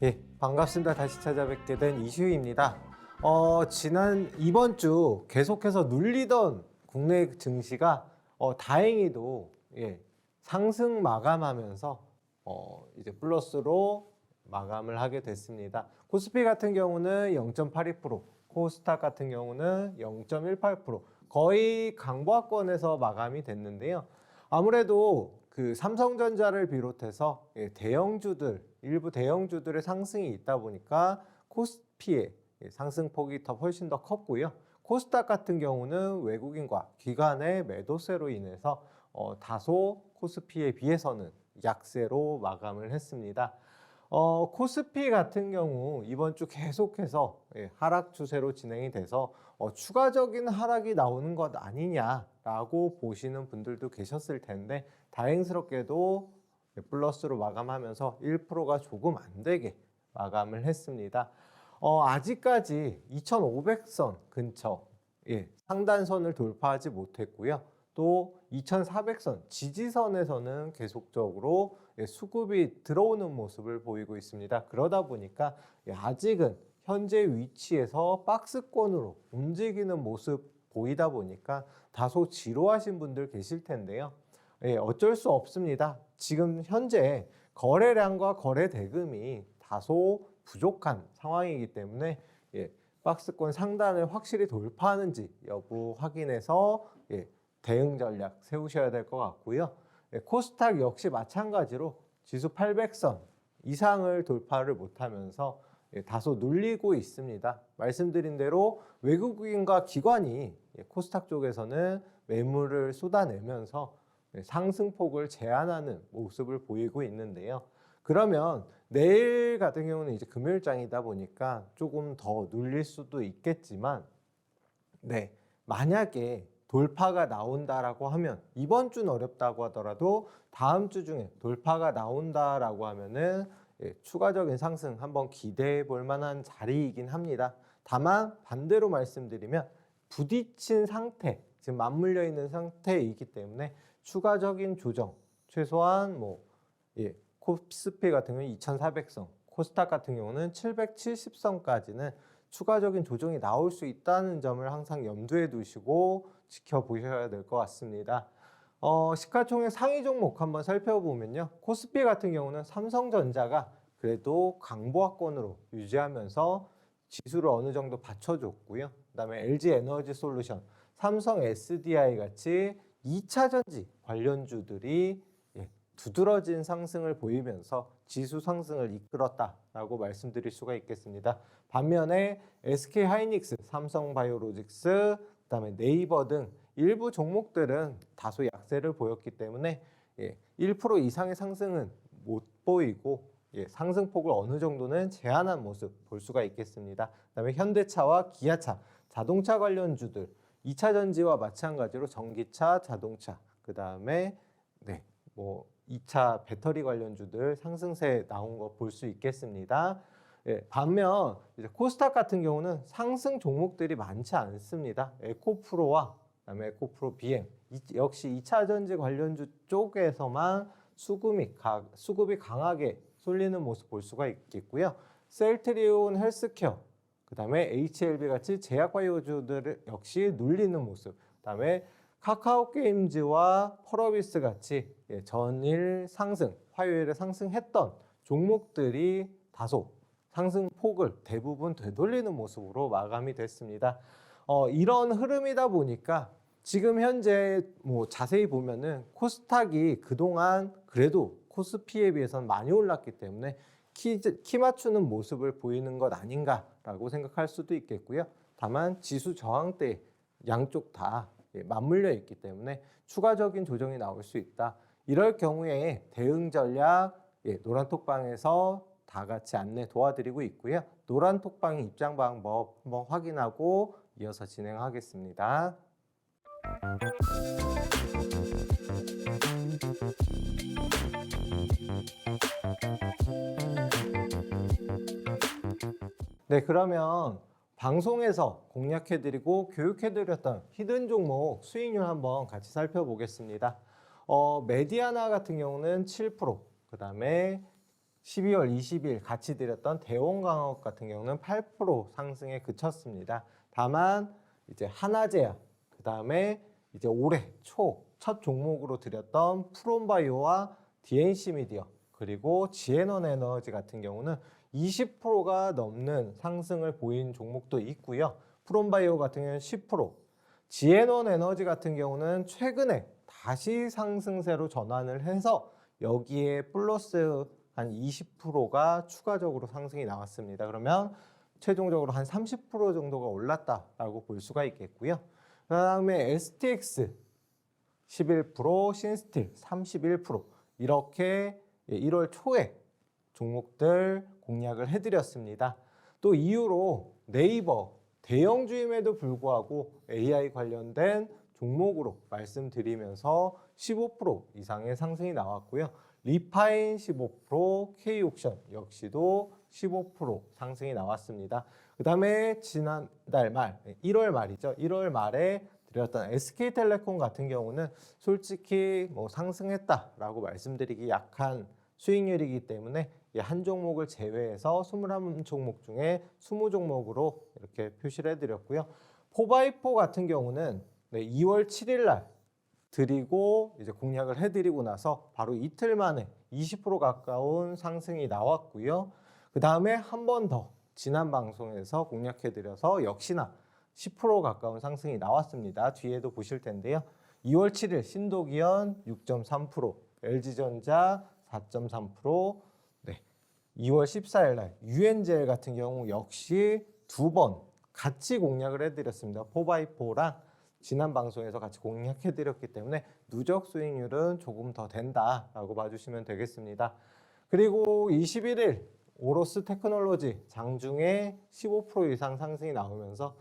예, 반갑습니다. 다시 찾아뵙게 된 이슈희입니다. 이번 주 계속해서 눌리던 국내 증시가 다행히도 상승 마감하면서 이제 플러스로 마감을 하게 됐습니다. 코스피 같은 경우는 0.82%, 코스닥 같은 경우는 0.18%, 거의 강보합권에서 마감이 됐는데요. 아무래도 그 삼성전자를 비롯해서 일부 대형주들의 상승이 있다 보니까 코스피의 상승폭이 훨씬 더 컸고요. 코스닥 같은 경우는 외국인과 기관의 매도세로 인해서 다소 코스피에 비해서는 약세로 마감을 했습니다. 코스피 같은 경우 이번 주 계속해서 하락 추세로 진행이 돼서 추가적인 하락이 나오는 것 아니냐라고 보시는 분들도 계셨을 텐데 다행스럽게도 플러스로 마감하면서 1%가 조금 안 되게 마감을 했습니다. 아직까지 2,500선 근처 상단선을 돌파하지 못했고요. 또 2,400선 지지선에서는 계속적으로 수급이 들어오는 모습을 보이고 있습니다. 그러다 보니까 아직은 현재 위치에서 박스권으로 움직이는 모습 보이다 보니까 다소 지루하신 분들 계실 텐데요. 어쩔 수 없습니다. 지금 현재 거래량과 거래 대금이 다소 부족한 상황이기 때문에 박스권 상단을 확실히 돌파하는지 여부 확인해서 대응 전략 세우셔야 될 것 같고요. 코스닥 역시 마찬가지로 지수 800선 이상을 돌파를 못하면서 다소 눌리고 있습니다. 말씀드린 대로 외국인과 기관이 코스닥 쪽에서는 매물을 쏟아내면서 상승폭을 제한하는 모습을 보이고 있는데요. 그러면 내일 같은 경우는 이제 금요일장이다 보니까 조금 더 눌릴 수도 있겠지만, 만약에 돌파가 나온다라고 하면 이번 주는 어렵다고 하더라도 다음 주 중에 돌파가 나온다라고 하면은 추가적인 상승 한번 기대해 볼 만한 자리이긴 합니다. 다만 반대로 말씀드리면 부딪힌 상태, 지금 맞물려 있는 상태이기 때문에 추가적인 조정, 최소한 코스피 같은 경우는 2,400선, 코스닥 같은 경우는 770선까지는 추가적인 조정이 나올 수 있다는 점을 항상 염두에 두시고 지켜보셔야 될 것 같습니다. 시가총액 상위 종목 한번 살펴보면요. 코스피 같은 경우는 삼성전자가 그래도 강보합권으로 유지하면서 지수를 어느 정도 받쳐줬고요. 그다음에 LG 에너지 솔루션, 삼성 SDI 같이 2차 전지 관련주들이 두드러진 상승을 보이면서 지수 상승을 이끌었다라고 말씀드릴 수가 있겠습니다. 반면에 SK 하이닉스, 삼성 바이오로직스, 그다음에 네이버 등 일부 종목들은 다소 약세를 보였기 때문에 1% 이상의 상승은 못 보이고 상승폭을 어느 정도는 제한한 모습 볼 수가 있겠습니다. 그다음에 현대차와 기아차, 자동차 관련주들 2차 전지와 마찬가지로 전기차, 자동차, 그다음에 2차 배터리 관련주들 상승세 나온 거 볼 수 있겠습니다. 반면 이제 코스닥 같은 경우는 상승 종목들이 많지 않습니다. 에코프로와 그다음에 에코프로 BM 역시 2차 전지 관련주 쪽에서만 수급이 강하게 쏠리는 모습 볼 수가 있겠고요. 셀트리온 헬스케어, 그다음에 HLB 같이 제약바이오주들 역시 눌리는 모습, 그다음에 카카오게임즈와 펄어비스 같이 전일 상승, 화요일에 상승했던 종목들이 다소 상승폭을 대부분 되돌리는 모습으로 마감이 됐습니다. 이런 흐름이다 보니까 지금 현재 자세히 보면은 코스닥이 그동안 그래도 코스피에 비해서는 많이 올랐기 때문에 키 맞추는 모습을 보이는 것 아닌가라고 생각할 수도 있겠고요. 다만 지수 저항대 양쪽 다 맞물려 있기 때문에 추가적인 조정이 나올 수 있다. 이럴 경우에 대응 전략 노란톡방에서 다 같이 안내 도와드리고 있고요. 노란톡방 입장 방법 한번 확인하고 이어서 진행하겠습니다. 그러면 방송에서 공략해드리고 교육해드렸던 히든 종목 수익률 한번 같이 살펴보겠습니다. 메디아나 같은 경우는 7%, 그 다음에 12월 20일 같이 드렸던 대원광업 같은 경우는 8% 상승에 그쳤습니다. 다만 이제 하나제약, 그 다음에 이제 올해 초 첫 종목으로 드렸던 프롬바이오와 DNC 미디어, 그리고 지에넌 에너지 같은 경우는 20%가 넘는 상승을 보인 종목도 있고요. 프롬바이오 같은 경우는 10%, 지에넌 에너지 같은 경우는 최근에 다시 상승세로 전환을 해서 여기에 플러스 한 20%가 추가적으로 상승이 나왔습니다. 그러면 최종적으로 한 30% 정도가 올랐다라고 볼 수가 있겠고요. 그 다음에 STX 11%, 신스틸 31%, 이렇게 1월 초에 종목들 공략을 해드렸습니다. 또 이후로 네이버 대형주임에도 불구하고 AI 관련된 종목으로 말씀드리면서 15% 이상의 상승이 나왔고요. 리파인 15%, K옥션 역시도 15% 상승이 나왔습니다. 그 다음에 지난달 말, 1월 말이죠. 1월 말에 드렸던 SK텔레콤 같은 경우는 솔직히 뭐 상승했다라고 말씀드리기 약한 수익률이기 때문에 한 종목을 제외해서 21종목 중에 20종목으로 이렇게 표시를 해드렸고요. 포바이포 같은 경우는 2월 7일 날 드리고 이제 공략을 해드리고 나서 바로 이틀 만에 20% 가까운 상승이 나왔고요. 그 다음에 한 번 더 지난 방송에서 공략해드려서 역시나 10% 가까운 상승이 나왔습니다. 뒤에도 보실 텐데요. 2월 7일 신도기현 6.3%, LG전자 4.3%, 2월 14일 날 유엔젤 같은 경우 역시 두 번 같이 공략을 해드렸습니다. 4x4랑 지난 방송에서 같이 공략해드렸기 때문에 누적 수익률은 조금 더 된다라고 봐주시면 되겠습니다. 그리고 21일 오로스 테크놀로지 장중에 15% 이상 상승이 나오면서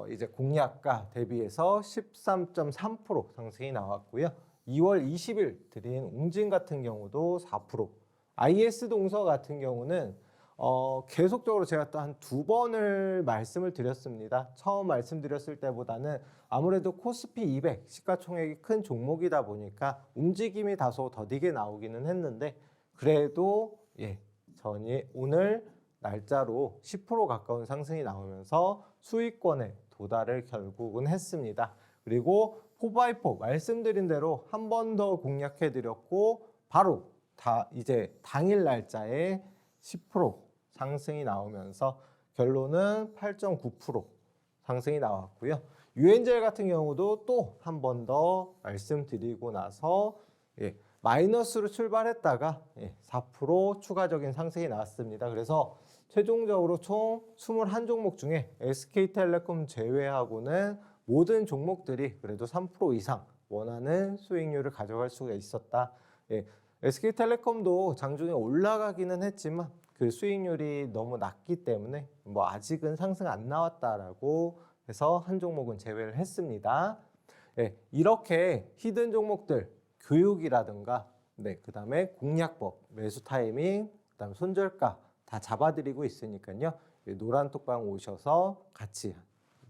이제 공략가 대비해서 13.3% 상승이 나왔고요. 2월 20일 드린 웅진 같은 경우도 4%, IS 동서 같은 경우는 계속적으로 제가 또 한 두 번을 말씀을 드렸습니다. 처음 말씀드렸을 때보다는 아무래도 코스피 200 시가총액이 큰 종목이다 보니까 움직임이 다소 더디게 나오기는 했는데 그래도 오늘 날짜로 10% 가까운 상승이 나오면서 수익권에 도달을 결국은 했습니다. 그리고 4x4 말씀드린 대로 한 번 더 공략해 드렸고 바로 이제 당일 날짜에 10% 상승이 나오면서 결론은 8.9% 상승이 나왔고요. 유엔젤 같은 경우도 또 한 번 더 말씀드리고 나서 마이너스로 출발했다가 4% 추가적인 상승이 나왔습니다. 그래서 최종적으로 총 21종목 중에 SK텔레콤 제외하고는 모든 종목들이 그래도 3% 이상 원하는 수익률을 가져갈 수가 있었다. SK텔레콤도 장중에 올라가기는 했지만 그 수익률이 너무 낮기 때문에 뭐 아직은 상승 안 나왔다라고 해서 한 종목은 제외를 했습니다. 이렇게 히든 종목들 교육이라든가 그다음에 공략법, 매수 타이밍, 그다음에 손절가 다 잡아드리고 있으니까요. 노란톡방 오셔서 같이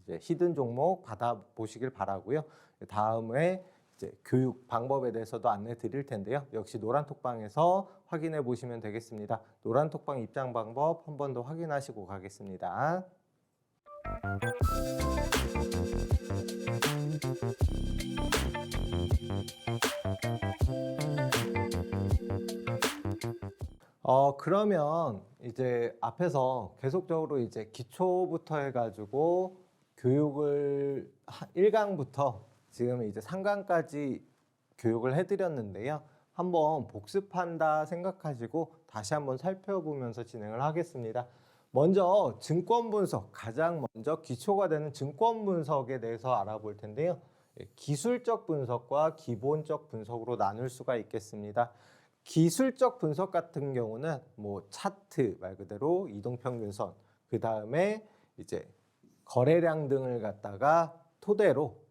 이제 히든 종목 받아보시길 바라고요. 다음에 이제 교육 방법에 대해서도 안내 드릴 텐데요. 역시 노란톡방에서 확인해 보시면 되겠습니다. 노란톡방 입장 방법 한 번 더 확인하시고 가겠습니다. 그러면 이제 앞에서 계속적으로 이제 기초부터 해가지고 교육을 1강부터 지금 이제 3강까지 교육을 해드렸는데요. 한번 복습한다 생각하시고 다시 한번 살펴보면서 진행을 하겠습니다. 먼저 증권 분석, 가장 먼저 기초가 되는 증권 분석에 대해서 알아볼 텐데요. 기술적 분석과 기본적 분석으로 나눌 수가 있겠습니다. 기술적 분석 같은 경우는 뭐 차트 말 그대로 이동평균선, 그 다음에 이제 거래량 등을 갖다가 토대로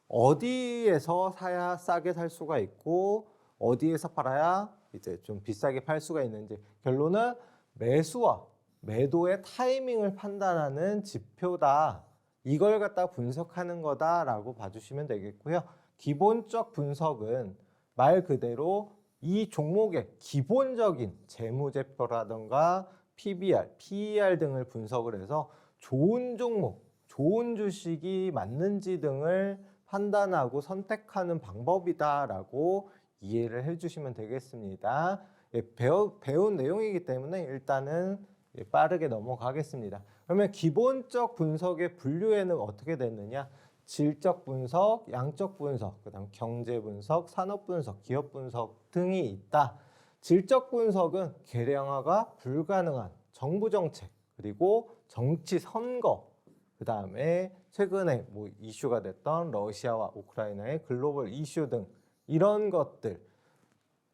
어디에서 사야 싸게 살 수가 있고 어디에서 팔아야 이제 좀 비싸게 팔 수가 있는지, 결론은 매수와 매도의 타이밍을 판단하는 지표다. 이걸 갖다 분석하는 거다라고 봐주시면 되겠고요. 기본적 분석은 말 그대로 이 종목의 기본적인 재무제표라든가 PBR, PER 등을 분석을 해서 좋은 종목, 좋은 주식이 맞는지 등을 판단하고 선택하는 방법이다라고 이해를 해주시면 되겠습니다. 예, 배운 내용이기 때문에 일단은 빠르게 넘어가겠습니다. 그러면 기본적 분석의 분류에는 어떻게 됐느냐? 질적 분석, 양적 분석, 그다음 경제 분석, 산업 분석, 기업 분석 등이 있다. 질적 분석은 계량화가 불가능한 정부 정책, 그리고 정치 선거, 그다음에 최근에 뭐 이슈가 됐던 러시아와 우크라이나의 글로벌 이슈 등 이런 것들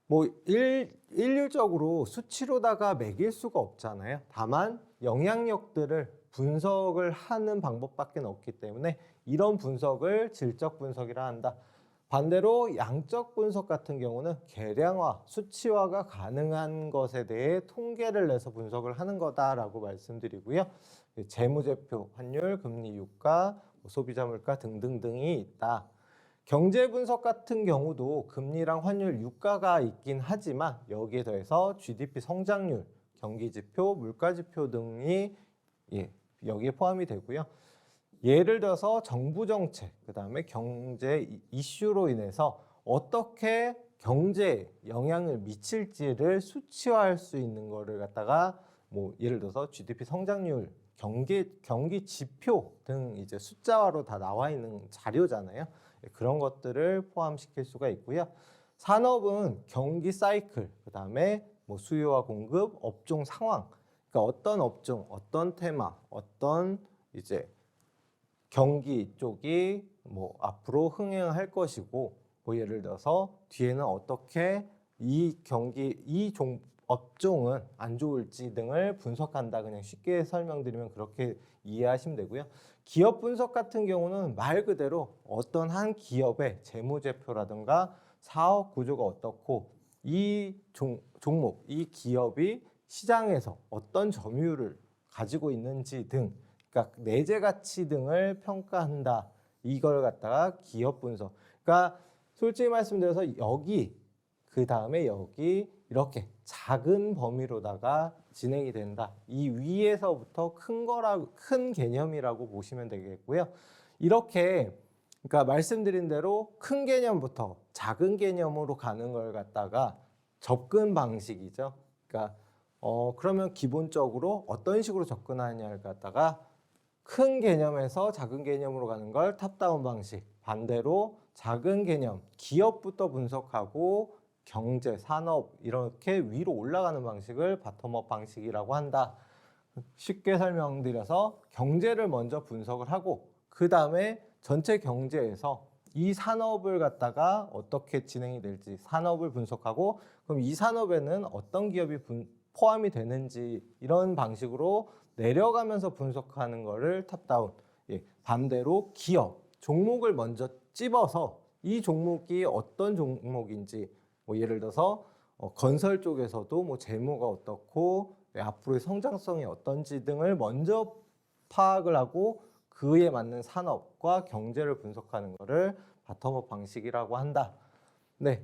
뭐 일률적으로 수치로다가 매길 수가 없잖아요. 다만 영향력들을 분석을 하는 방법밖에 없기 때문에 이런 분석을 질적 분석이라 한다. 반대로 양적 분석 같은 경우는 계량화, 수치화가 가능한 것에 대해 통계를 내서 분석을 하는 거다라고 말씀드리고요. 재무제표, 환율, 금리, 유가, 소비자 물가 등등등이 있다. 경제 분석 같은 경우도 금리랑 환율, 유가가 있긴 하지만 여기에 더해서 GDP 성장률, 경기지표, 물가지표 등이 여기에 포함이 되고요. 예를 들어서 정부 정책, 그다음에 경제 이슈로 인해서 어떻게 경제에 영향을 미칠지를 수치화할 수 있는 거를 갖다가 뭐 예를 들어서 GDP 성장률, 경기 지표 등 이제 숫자화로 다 나와 있는 자료잖아요. 그런 것들을 포함시킬 수가 있고요. 산업은 경기 사이클, 그다음에 뭐 수요와 공급, 업종 상황, 그러니까 어떤 업종, 어떤 테마, 어떤 이제 경기 쪽이 뭐 앞으로 흥행할 것이고, 뭐 예를 들어서 뒤에는 어떻게 이 업종은 안 좋을지 등을 분석한다. 그냥 쉽게 설명드리면 그렇게 이해하시면 되고요. 기업 분석 같은 경우는 말 그대로 어떤 한 기업의 재무제표라든가 사업 구조가 어떻고 이 종목, 이 기업이 시장에서 어떤 점유율을 가지고 있는지 등, 그러니까 내재 가치 등을 평가한다. 이걸 갖다가 기업 분석. 그러니까 솔직히 말씀드려서 여기 그 다음에 여기 이렇게 작은 범위로다가 진행이 된다. 이 위에서부터 큰 개념이라고 보시면 되겠고요. 이렇게 그러니까 말씀드린 대로 큰 개념부터 작은 개념으로 가는 걸 갖다가 접근 방식이죠. 그러니까 그러면 기본적으로 어떤 식으로 접근하느냐를 갖다가 큰 개념에서 작은 개념으로 가는 걸 탑다운 방식, 반대로 작은 개념, 기업부터 분석하고 경제, 산업 이렇게 위로 올라가는 방식을 바텀업 방식이라고 한다. 쉽게 설명드려서 경제를 먼저 분석을 하고 그 다음에 전체 경제에서 이 산업을 갖다가 어떻게 진행이 될지 산업을 분석하고 그럼 이 산업에는 어떤 기업이 포함이 되는지 이런 방식으로 내려가면서 분석하는 거를 탑다운. 반대로 기업, 종목을 먼저 찝어서 이 종목이 어떤 종목인지 뭐 예를 들어서 건설 쪽에서도 뭐 재무가 어떻고 앞으로의 성장성이 어떤지 등을 먼저 파악을 하고 그에 맞는 산업과 경제를 분석하는 것을 바텀업 방식이라고 한다. 네.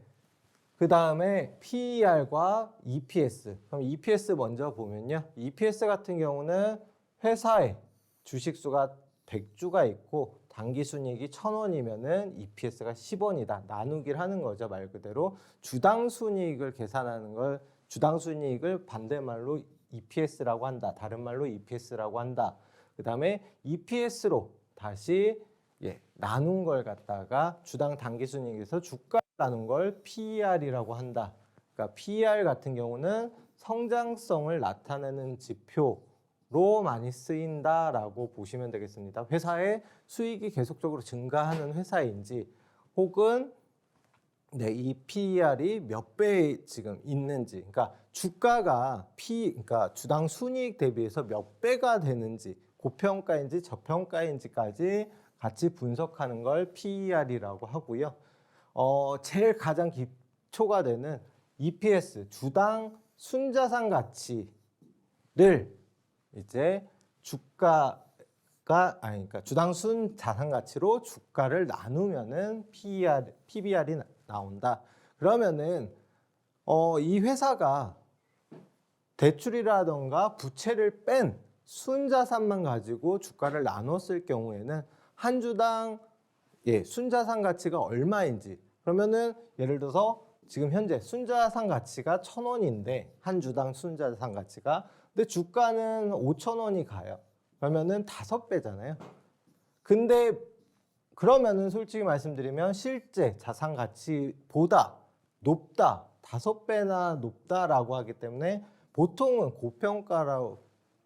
그 다음에 PER과 EPS. 그럼 EPS 먼저 보면요. EPS 같은 경우는 회사의 주식수가 100주가 있고 당기순이익이 1,000원이면은 EPS가 10원이다. 나누기를 하는 거죠. 말 그대로 주당순이익을 계산하는 걸 주당순이익을 반대말로 EPS라고 한다. 다른 말로 EPS라고 한다. 그 다음에 EPS로 다시 나눈 걸 갖다가 주당 당기순이익에서 주가 나눈 걸 PER이라고 한다. 그러니까 PER 같은 경우는 성장성을 나타내는 지표로 많이 쓰인다라고 보시면 되겠습니다. 회사의 수익이 계속적으로 증가하는 회사인지 혹은 이 PER이 몇 배 지금 있는지, 그러니까 주가가 그러니까 주당 순이익 대비해서 몇 배가 되는지, 고평가인지 저평가인지까지 같이 분석하는 걸 PER이라고 하고요. 제일 가장 기초가 되는 EPS, 주당 순자산 가치를 이제 그러니까 주당 순자산 가치로 주가를 나누면은 PBR이 나온다. 그러면은 이 회사가 대출이라던가 부채를 뺀 순자산만 가지고 주가를 나눴을 경우에는 한 주당 순자산 가치가 얼마인지, 그러면은 예를 들어서 지금 현재 순자산 가치가 1,000원인데 한 주당 순자산 가치가, 근데 주가는 5,000원이 가요. 그러면은 5배잖아요. 근데 그러면은 솔직히 말씀드리면 실제 자산 가치보다 높다, 5배나 높다라고 하기 때문에 보통은 고평가라고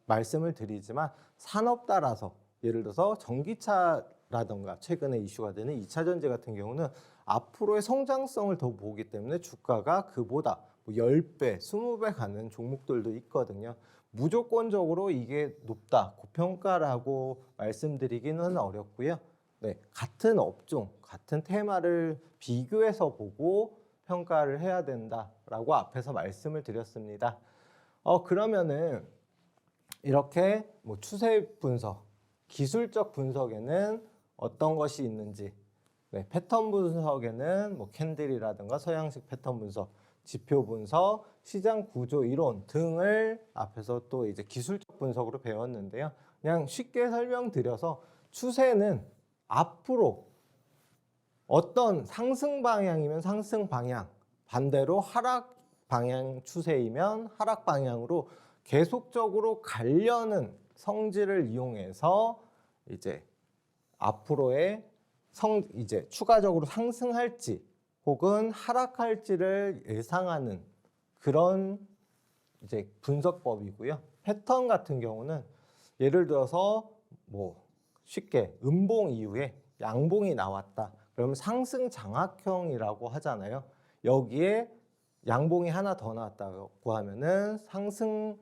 말씀을 드리지만, 산업 따라서 예를 들어서 전기차라던가 최근에 이슈가 되는 2차 전지 같은 경우는 앞으로의 성장성을 더 보기 때문에 주가가 그보다 10배, 20배 가는 종목들도 있거든요. 무조건적으로 이게 높다, 고평가라고 말씀드리기는 어렵고요. 네, 같은 업종, 같은 테마를 비교해서 보고 평가를 해야 된다라고 앞에서 말씀을 드렸습니다. 그러면은 이렇게 추세 분석, 기술적 분석에는 어떤 것이 있는지, 네, 패턴 분석에는 캔들이라든가 서양식 패턴 분석, 지표 분석, 시장 구조 이론 등을 앞에서 또 이제 기술적 분석으로 배웠는데요. 그냥 쉽게 설명드려서 추세는 앞으로 어떤 상승 방향이면 상승 방향, 반대로 하락 방향 추세이면 하락 방향으로 계속적으로 가려는 성질을 이용해서 이제 앞으로의 이제 추가적으로 상승할지 혹은 하락할지를 예상하는 그런 이제 분석법이고요. 패턴 같은 경우는 예를 들어서 쉽게 음봉 이후에 양봉이 나왔다. 그러면 상승 장악형이라고 하잖아요. 여기에 양봉이 하나 더 나왔다고 하면은 상승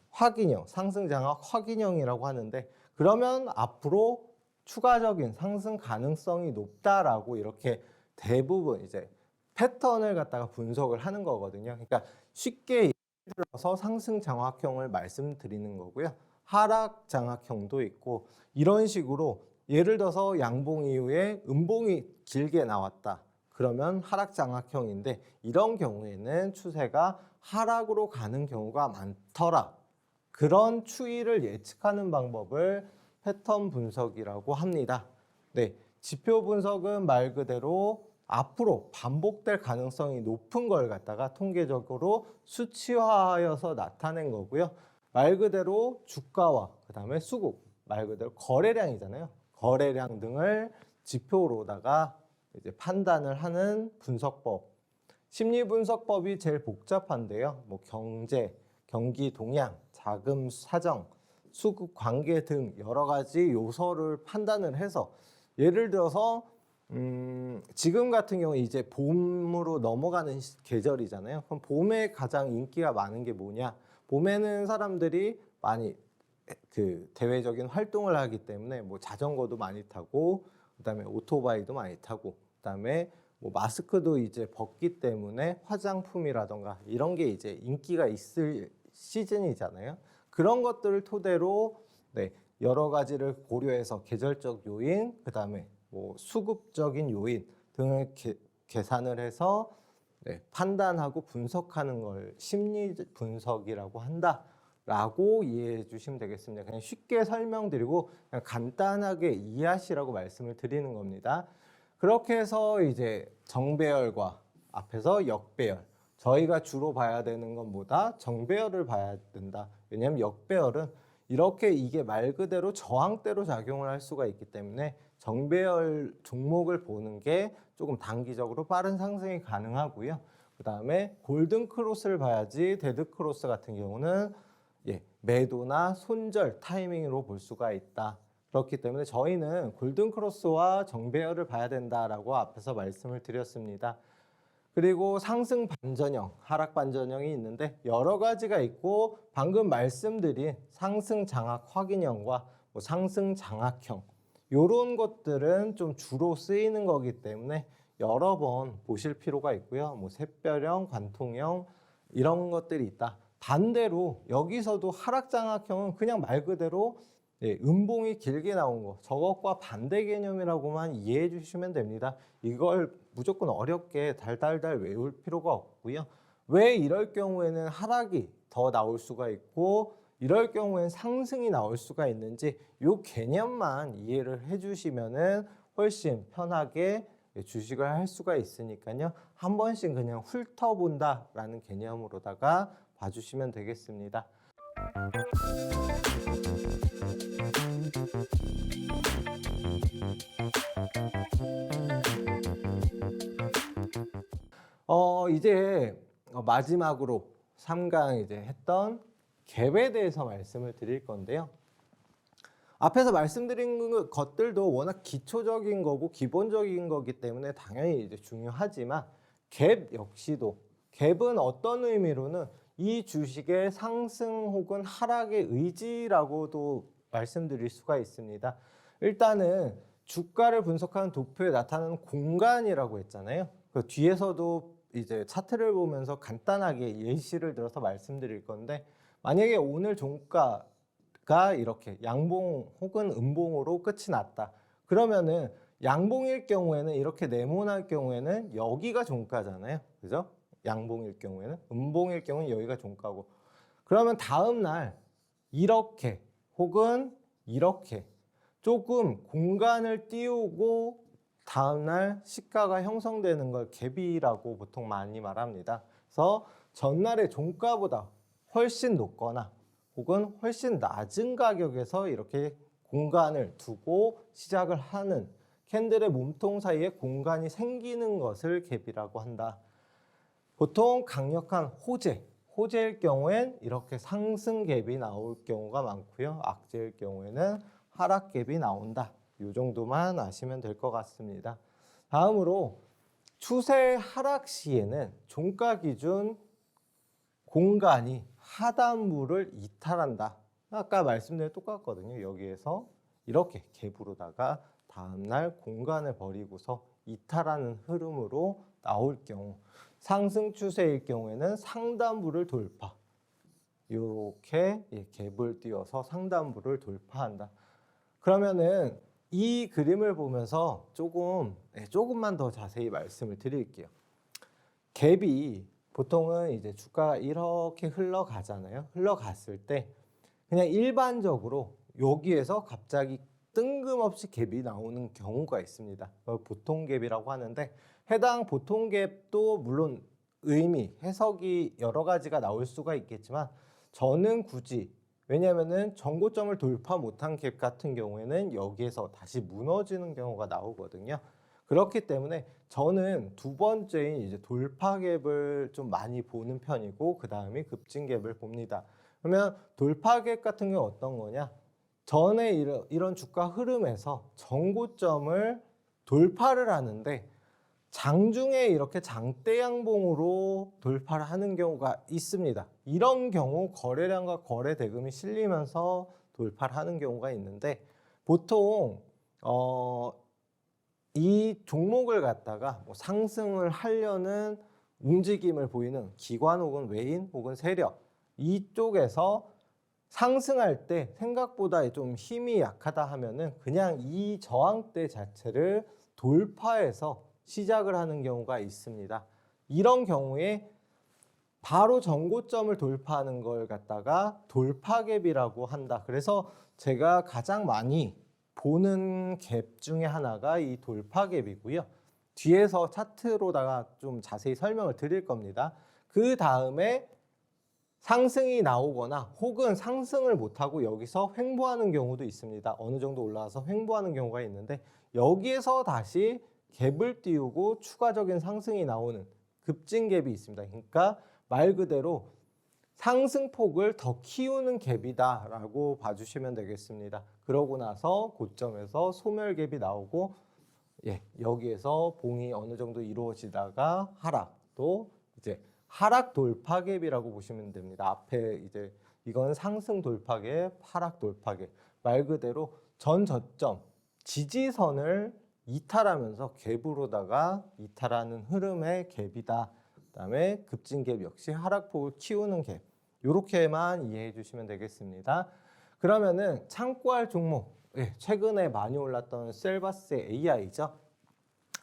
확인형, 상승 장악 확인형이라고 하는데, 그러면 앞으로 추가적인 상승 가능성이 높다라고 이렇게 대부분 이제 패턴을 갖다가 분석을 하는 거거든요. 그러니까 쉽게 예를 들어서 상승 장악형을 말씀드리는 거고요. 하락 장악형도 있고, 이런 식으로 예를 들어서 양봉 이후에 음봉이 길게 나왔다. 그러면 하락 장악형인데, 이런 경우에는 추세가 하락으로 가는 경우가 많더라. 그런 추이를 예측하는 방법을 패턴 분석이라고 합니다. 네, 지표 분석은 말 그대로 앞으로 반복될 가능성이 높은 걸 갖다가 통계적으로 수치화하여서 나타낸 거고요. 말 그대로 주가와 그다음에 수급, 말 그대로 거래량이잖아요. 거래량 등을 지표로다가 이제 판단을 하는 분석법. 심리 분석법이 제일 복잡한데요. 경기 동향, 자금 사정, 수급 관계 등 여러 가지 요소를 판단을 해서, 예를 들어서 지금 같은 경우 이제 봄으로 넘어가는 계절이잖아요. 그럼 봄에 가장 인기가 많은 게 뭐냐? 봄에는 사람들이 많이 대외적인 활동을 하기 때문에 자전거도 많이 타고, 그다음에 오토바이도 많이 타고, 그다음에 마스크도 이제 벗기 때문에 화장품이라던가 이런 게 이제 인기가 있을 시즌이잖아요. 그런 것들을 토대로 여러 가지를 고려해서 계절적 요인, 그다음에 수급적인 요인 등을 계산을 해서 판단하고 분석하는 걸 심리 분석이라고 한다라고 이해해 주시면 되겠습니다. 그냥 쉽게 설명드리고 그냥 간단하게 이해하시라고 말씀을 드리는 겁니다. 그렇게 해서 이제 정배열과 앞에서 역배열, 저희가 주로 봐야 되는 건 뭐다? 정배열을 봐야 된다. 왜냐하면 역배열은 이렇게 이게 말 그대로 저항대로 작용을 할 수가 있기 때문에 정배열 종목을 보는 게 조금 단기적으로 빠른 상승이 가능하고요. 그 다음에 골든 크로스를 봐야지, 데드 크로스 같은 경우는 매도나 손절 타이밍으로 볼 수가 있다. 그렇기 때문에 저희는 골든 크로스와 정배열을 봐야 된다라고 앞에서 말씀을 드렸습니다. 그리고 상승 반전형, 하락 반전형이 있는데 여러 가지가 있고, 방금 말씀드린 상승 장악 확인형과 상승 장악형, 이런 것들은 좀 주로 쓰이는 거기 때문에 여러 번 보실 필요가 있고요. 샛별형, 관통형 이런 것들이 있다. 반대로 여기서도 하락 장악형은 그냥 말 그대로 음봉이 길게 나온 거, 저것과 반대 개념이라고만 이해해 주시면 됩니다. 이걸 무조건 어렵게 달달달 외울 필요가 없고요. 왜 이럴 경우에는 하락이 더 나올 수가 있고 이럴 경우에는 상승이 나올 수가 있는지 이 개념만 이해를 해주시면은 훨씬 편하게 주식을 할 수가 있으니까요. 한 번씩 그냥 훑어본다라는 개념으로다가 봐주시면 되겠습니다. 이제 마지막으로 3강 이제 했던 갭에 대해서 말씀을 드릴 건데요. 앞에서 말씀드린 것들도 워낙 기초적인 거고 기본적인 거기 때문에 당연히 이제 중요하지만 갭 역시도 갭은 어떤 의미로는 이 주식의 상승 혹은 하락의 의지라고도 말씀드릴 수가 있습니다. 일단은 주가를 분석하는 도표에 나타나는 공간이라고 했잖아요. 그 뒤에서도 이제 차트를 보면서 간단하게 예시를 들어서 말씀드릴 건데 만약에 오늘 종가가 이렇게 양봉 혹은 음봉으로 끝이 났다. 그러면은 양봉일 경우에는 이렇게 네모날 경우에는 여기가 종가잖아요. 그죠? 양봉일 경우에는 음봉일 경우는 여기가 종가고 그러면 다음 날 이렇게 혹은 이렇게 조금 공간을 띄우고 다음날 시가가 형성되는 걸 갭이라고 보통 많이 말합니다. 그래서 전날의 종가보다 훨씬 높거나 혹은 훨씬 낮은 가격에서 이렇게 공간을 두고 시작을 하는 캔들의 몸통 사이에 공간이 생기는 것을 갭이라고 한다. 보통 강력한 호재일 경우엔 이렇게 상승 갭이 나올 경우가 많고요. 악재일 경우에는 하락 갭이 나온다. 이 정도만 아시면 될 것 같습니다. 다음으로 추세 하락 시에는 종가 기준 공간이 하단부를 이탈한다. 아까 말씀드린 똑같거든요. 여기에서 이렇게 갭으로다가 다음날 공간을 버리고서 이탈하는 흐름으로 나올 경우 상승 추세일 경우에는 상단부를 돌파. 이렇게 갭을 띄워서 상단부를 돌파한다. 그러면은 이 그림을 보면서 조금만 더 자세히 말씀을 드릴게요. 갭이 보통은 이제 주가가 이렇게 흘러가잖아요. 흘러갔을 때 그냥 일반적으로 여기에서 갑자기 뜬금없이 갭이 나오는 경우가 있습니다. 보통 갭이라고 하는데 해당 보통 갭도 물론 해석이 여러 가지가 나올 수가 있겠지만 저는 굳이 왜냐하면은 전고점을 돌파 못한 갭 같은 경우에는 여기에서 다시 무너지는 경우가 나오거든요. 그렇기 때문에 저는 두 번째인 이제 돌파 갭을 좀 많이 보는 편이고 그 다음에 급진 갭을 봅니다. 그러면 돌파 갭 같은 경우 어떤 거냐? 전에 이런 주가 흐름에서 전고점을 돌파를 하는데 장중에 이렇게 장대 양봉으로 돌파를 하는 경우가 있습니다. 이런 경우 거래량과 거래 대금이 실리면서 돌파를 하는 경우가 있는데 보통 이 종목을 갖다가 상승을 하려는 움직임을 보이는 기관 혹은 외인 혹은 세력 이쪽에서 상승할 때 생각보다 좀 힘이 약하다 하면은 그냥 이 저항대 자체를 돌파해서 시작을 하는 경우가 있습니다. 이런 경우에 바로 전고점을 돌파하는 걸 갖다가 돌파갭이라고 한다. 그래서 제가 가장 많이 보는 갭 중에 하나가 이 돌파갭이고요. 뒤에서 차트로다가 좀 자세히 설명을 드릴 겁니다. 그 다음에 상승이 나오거나 혹은 상승을 못하고 여기서 횡보하는 경우도 있습니다. 어느 정도 올라와서 횡보하는 경우가 있는데 여기에서 다시 갭을 띄우고 추가적인 상승이 나오는 급진갭이 있습니다. 그러니까 말 그대로 상승폭을 더 키우는 갭이다라고 봐주시면 되겠습니다. 그러고 나서 고점에서 소멸갭이 나오고 여기에서 봉이 어느 정도 이루어지다가 하락, 또 이제 하락 돌파갭이라고 보시면 됩니다. 앞에 이제 이건 상승 돌파갭, 하락 돌파갭. 말 그대로 전 저점 지지선을 이탈하면서 갭으로다가 이탈하는 흐름의 갭이다. 그다음에 급진갭 역시 하락폭을 키우는 갭. 이렇게만 이해해 주시면 되겠습니다. 그러면은 참고할 종목, 최근에 많이 올랐던 셀바스 AI죠.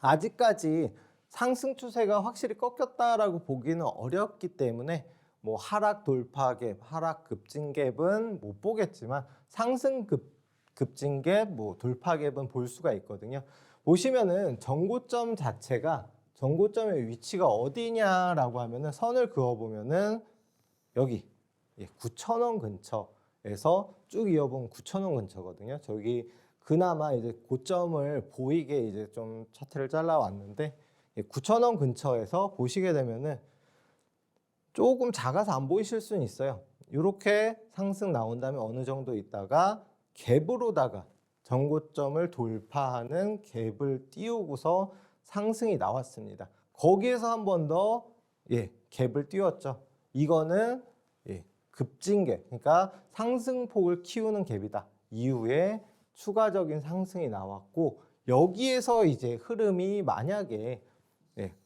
아직까지 상승 추세가 확실히 꺾였다라고 보기는 어렵기 때문에 뭐 하락 돌파갭, 하락 급진갭은 못 보겠지만 상승 급진갭, 뭐 돌파갭은 볼 수가 있거든요. 보시면은 정고점 자체가 정고점의 위치가 어디냐라고 하면은 선을 그어 보면은 여기 9,000원 근처에서 쭉 이어본 9,000원 근처거든요. 저기 그나마 이제 고점을 보이게 이제 좀 차트를 잘라왔는데 9,000원 근처에서 보시게 되면은 조금 작아서 안 보이실 수는 있어요. 이렇게 상승 나온 다음에 어느 정도 있다가 갭으로다가 정고점을 돌파하는 갭을 띄우고서 상승이 나왔습니다. 거기에서 한 번 더 갭을 띄웠죠. 이거는 급진갭, 그러니까 상승폭을 키우는 갭이다. 이후에 추가적인 상승이 나왔고 여기에서 이제 흐름이 만약에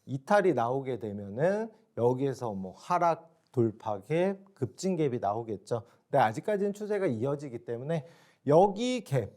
이탈이 나오게 되면은 여기에서 뭐 하락 돌파갭, 급진갭이 나오겠죠. 근데 아직까지는 추세가 이어지기 때문에 여기 갭,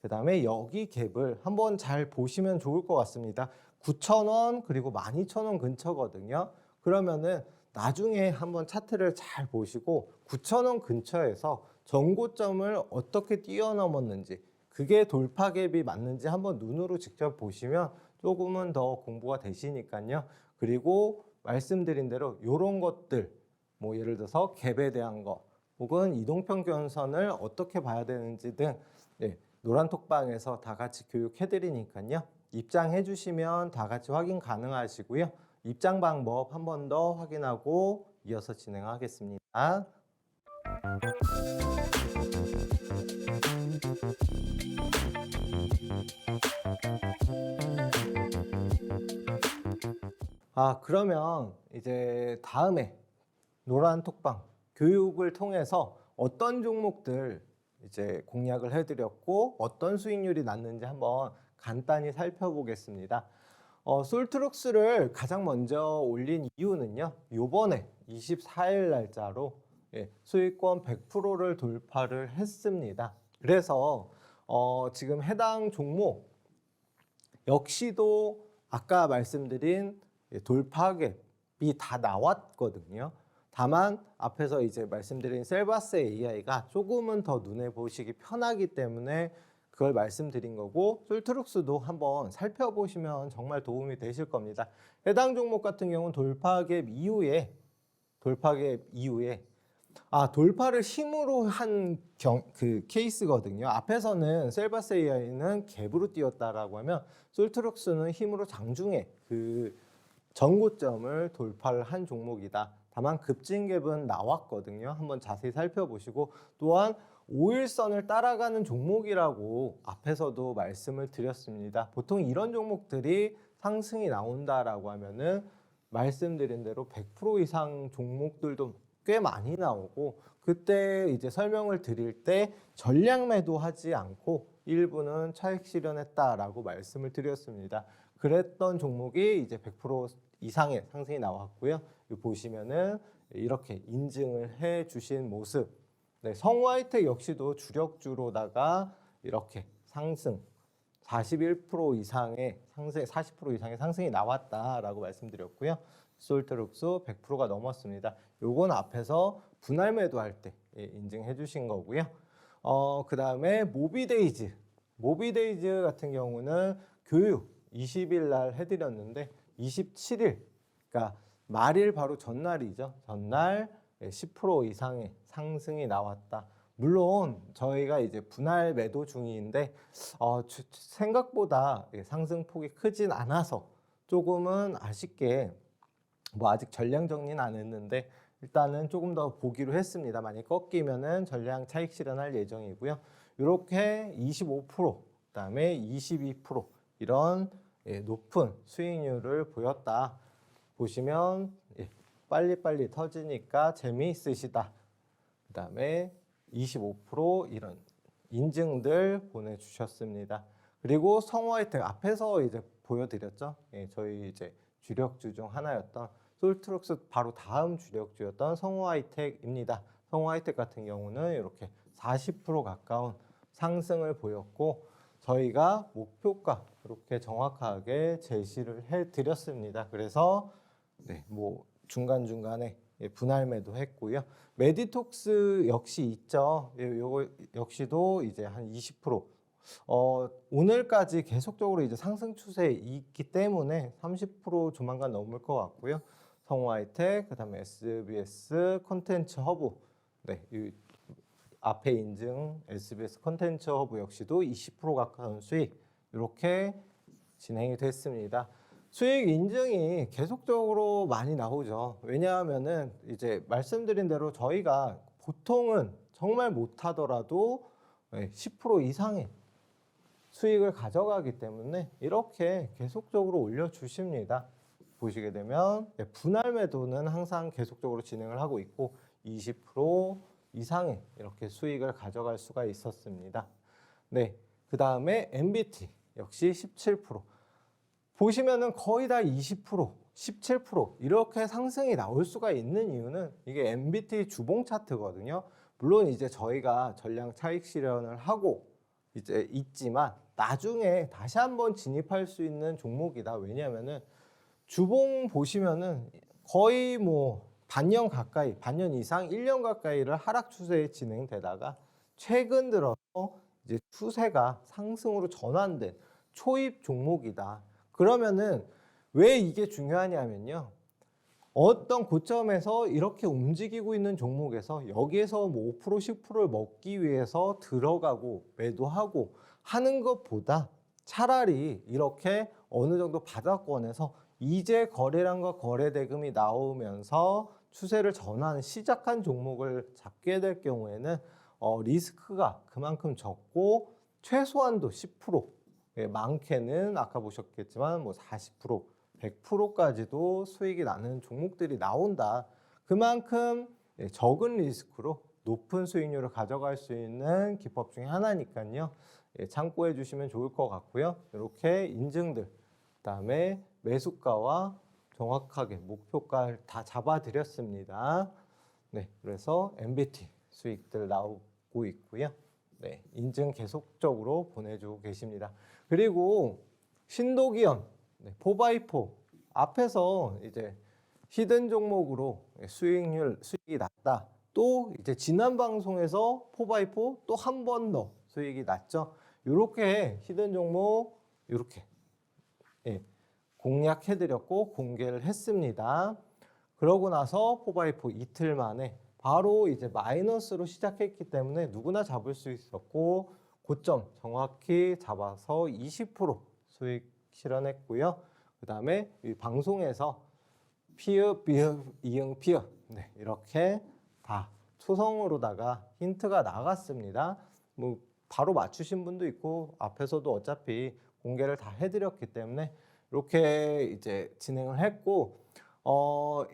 그다음에 여기 갭을 한번 잘 보시면 좋을 것 같습니다. 9,000원 그리고 12,000원 근처거든요. 그러면은 나중에 한번 차트를 잘 보시고 9,000원 근처에서 전고점을 어떻게 뛰어넘었는지, 그게 돌파갭이 맞는지 한번 눈으로 직접 보시면 조금은 더 공부가 되시니까요. 그리고 말씀드린 대로 이런 것들, 뭐 예를 들어서 갭에 대한 거 혹은 이동평균선을 어떻게 봐야 되는지 등 노란톡방에서 다 같이 교육해 드리니까요. 입장해 주시면 다 같이 확인 가능하시고요. 입장 방법 한 번 더 확인하고 이어서 진행하겠습니다. 그러면 이제 다음에 노란톡방 교육을 통해서 어떤 종목들 이제 공략을 해드렸고 어떤 수익률이 났는지 한번 간단히 살펴보겠습니다. 솔트룩스를 가장 먼저 올린 이유는요. 요번에 24일 날짜로 수익권 100%를 돌파를 했습니다. 그래서 지금 해당 종목 역시도 아까 말씀드린 돌파갭이 다 나왔거든요. 다만 앞에서 이제 말씀드린 셀바스 AI가 조금은 더 눈에 보시기 편하기 때문에 그걸 말씀드린 거고, 솔트룩스도 한번 살펴보시면 정말 도움이 되실 겁니다. 해당 종목 같은 경우는 돌파갭 이후에 돌파를 힘으로 한 그 케이스거든요. 앞에서는 셀바스 AI는 갭으로 뛰었다라고 하면 솔트룩스는 힘으로 장중에 그 전고점을 돌파를 한 종목이다. 다만 급진갭은 나왔거든요. 한번 자세히 살펴보시고, 또한 5일선을 따라가는 종목이라고 앞에서도 말씀을 드렸습니다. 보통 이런 종목들이 상승이 나온다라고 하면은 말씀드린 대로 100% 이상 종목들도 꽤 많이 나오고, 그때 이제 설명을 드릴 때 전량 매도하지 않고 일부는 차익 실현했다라고 말씀을 드렸습니다. 그랬던 종목이 이제 100% 이상의 상승이 나왔고요. 보시면은 이렇게 인증을 해 주신 모습. 성우하이텍 역시도 주력주로다가 이렇게 상승 41% 이상의 상승, 40% 이상의 상승이 나왔다라고 말씀드렸고요. 솔트룩스 100%가 넘었습니다. 요건 앞에서 분할 매도할 때 인증해 주신 거고요. 그 다음에 모비데이즈 같은 경우는 교육 20일 날 해드렸는데 27일, 그러니까 말일 바로 전날이죠. 전날 10% 이상의 상승이 나왔다. 물론 저희가 이제 분할 매도 중인데 생각보다 상승폭이 크진 않아서 조금은 아쉽게 뭐 아직 전량 정리는 안 했는데 일단은 조금 더 보기로 했습니다. 만약 꺾이면은 전량 차익 실현할 예정이고요. 이렇게 25%, 그다음에 22% 이런 높은 수익률을 보였다. 보시면 빨리빨리 터지니까 재미있으시다. 그다음에 25% 이런 인증들 보내주셨습니다. 그리고 성우하이텍 앞에서 이제 보여드렸죠. 저희 이제 주력주 중 하나였던 솔트룩스 바로 다음 주력주였던 성우하이텍입니다. 성우하이텍 같은 경우는 이렇게 40% 가까운 상승을 보였고, 저희가 목표가 이렇게 정확하게 제시를 해드렸습니다. 그래서 네, 뭐 중간중간에 분할 매도 했고요. 메디톡스 역시 있죠. 요거 역시도 이제 한 20%. 오늘까지 계속적으로 이제 상승 추세에 있기 때문에 30% 조만간 넘을 것 같고요. 성우하이텍, 그다음에 SBS 콘텐츠 허브, 네, 이 앞에 인증 SBS 콘텐츠 허브 역시도 20% 가까운 수익 이렇게 진행이 됐습니다. 수익 인증이 계속적으로 많이 나오죠. 왜냐하면은 이제 말씀드린 대로 저희가 보통은 정말 못하더라도 10% 이상의 수익을 가져가기 때문에 이렇게 계속적으로 올려주십니다. 보시게 되면 분할 매도는 항상 계속적으로 진행을 하고 있고 20% 이상의 이렇게 수익을 가져갈 수가 있었습니다. 네, 그 다음에 MBT 역시 17%. 보시면은 거의 다 20%, 17% 이렇게 상승이 나올 수가 있는 이유는 이게 MBT 주봉 차트거든요. 물론 이제 저희가 전량 차익 실현을 하고 이제 있지만 나중에 다시 한번 진입할 수 있는 종목이다. 왜냐하면은 주봉 보시면은 거의 뭐 반년 가까이, 반년 이상, 1년 가까이를 하락 추세에 진행되다가 최근 들어서 이제 추세가 상승으로 전환된 초입 종목이다. 그러면은 왜 이게 중요하냐면요. 어떤 고점에서 이렇게 움직이고 있는 종목에서 여기에서 뭐 5%, 10%를 먹기 위해서 들어가고 매도하고 하는 것보다 차라리 이렇게 어느 정도 바닥권에서 이제 거래량과 거래 대금이 나오면서 추세를 전환 시작한 종목을 잡게 될 경우에는 리스크가 그만큼 적고 최소한도 10%, 많게는 아까 보셨겠지만 뭐 40%, 100%까지도 수익이 나는 종목들이 나온다. 그만큼 적은 리스크로 높은 수익률을 가져갈 수 있는 기법 중에 하나니까요. 참고해 주시면 좋을 것 같고요. 이렇게 인증들, 그다음에 매수가와 정확하게 목표가를 다 잡아드렸습니다. 네, 그래서 MBT 수익들 나오고 있고요. 네, 인증 계속적으로 보내주고 계십니다. 그리고 신도기현, 네, 4x4 앞에서 이제 히든 종목으로 수익이 났다. 또 이제 지난 방송에서 4x4 또 한 번 더 수익이 났죠. 이렇게 히든 종목 이렇게 공략해드렸고 공개를 했습니다. 그러고 나서 4x4 이틀 만에 바로 이제 마이너스로 시작했기 때문에 누구나 잡을 수 있었고 고점 정확히 잡아서 20% 수익 실현했고요. 그 다음에 이 방송에서 피읍, 비읍, 이응, 피읍 이렇게 다 초성으로다가 힌트가 나갔습니다. 뭐 바로 맞추신 분도 있고 앞에서도 어차피 공개를 다 해드렸기 때문에 이렇게 이제 진행을 했고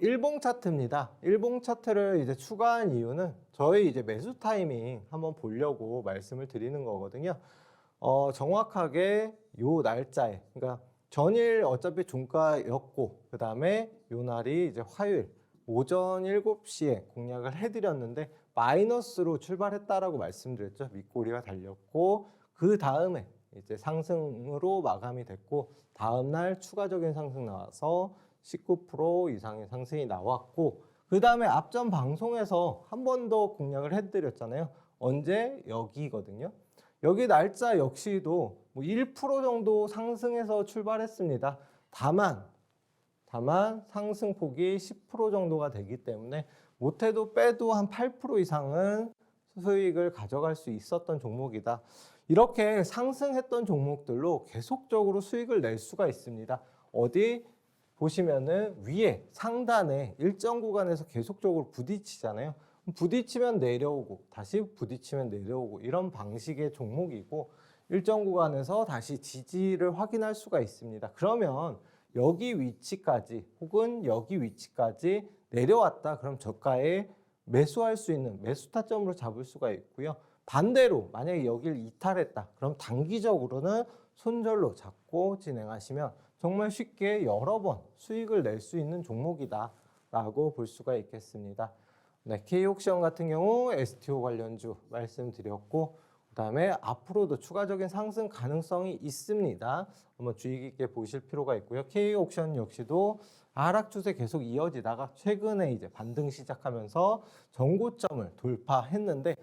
일봉 차트입니다. 일봉 차트를 이제 추가한 이유는 저희 이제 매수 타이밍 한번 보려고 말씀을 드리는 거거든요. 정확하게 요 날짜에, 그러니까 전일 어차피 종가였고 그 다음에 요 날이 이제 화요일 오전 7시에 공략을 해드렸는데 마이너스로 출발했다라고 말씀드렸죠. 밑꼬리가 달렸고 그 다음에 이제 상승으로 마감이 됐고 다음 날 추가적인 상승 나와서 19% 이상의 상승이 나왔고 그 다음에 앞전 방송에서 한 번 더 공략을 해드렸잖아요. 언제? 여기거든요. 여기 날짜 역시도 뭐 1% 정도 상승해서 출발했습니다. 다만 상승폭이 10% 정도가 되기 때문에 못해도 빼도 한 8% 이상은 수익을 가져갈 수 있었던 종목이다. 이렇게 상승했던 종목들로 계속적으로 수익을 낼 수가 있습니다. 어디 보시면은 위에 상단에 일정 구간에서 계속적으로 부딪히잖아요. 부딪히면 내려오고 다시 부딪히면 내려오고 이런 방식의 종목이고 일정 구간에서 다시 지지를 확인할 수가 있습니다. 그러면 여기 위치까지 혹은 여기 위치까지 내려왔다. 그럼 저가에 매수할 수 있는 매수 타점으로 잡을 수가 있고요. 반대로 만약에 여기를 이탈했다. 그럼 단기적으로는 손절로 잡고 진행하시면 정말 쉽게 여러 번 수익을 낼 수 있는 종목이다 라고 볼 수가 있겠습니다. 네, K옥션 같은 경우 STO 관련주 말씀드렸고 그다음에 앞으로도 추가적인 상승 가능성이 있습니다. 한번 주의 깊게 보실 필요가 있고요. K옥션 역시도 하락 추세 계속 이어지다가 최근에 이제 반등 시작하면서 전고점을 돌파했는데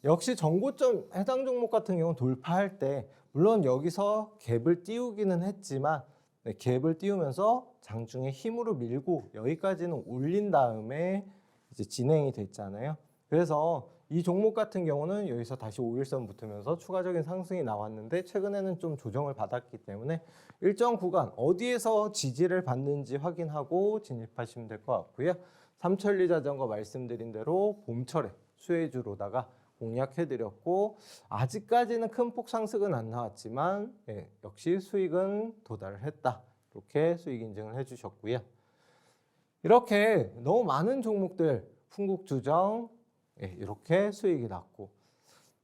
역시 전고점 해당 종목 같은 경우는 돌파할 때 물론 여기서 갭을 띄우기는 했지만 갭을 띄우면서 장중에 힘으로 밀고 여기까지는 올린 다음에 이제 진행이 됐잖아요. 그래서 이 종목 같은 경우는 여기서 다시 5일선 붙으면서 추가적인 상승이 나왔는데 최근에는 좀 조정을 받았기 때문에 일정 구간 어디에서 지지를 받는지 확인하고 진입하시면 될 것 같고요. 삼천리 자전거 말씀드린 대로 봄철에 수혜주로다가 공략해드렸고 아직까지는 큰 폭 상승은 안 나왔지만 역시 수익은 도달을 했다. 이렇게 수익 인증을 해주셨고요. 이렇게 너무 많은 종목들 훈국주정 이렇게 수익이 났고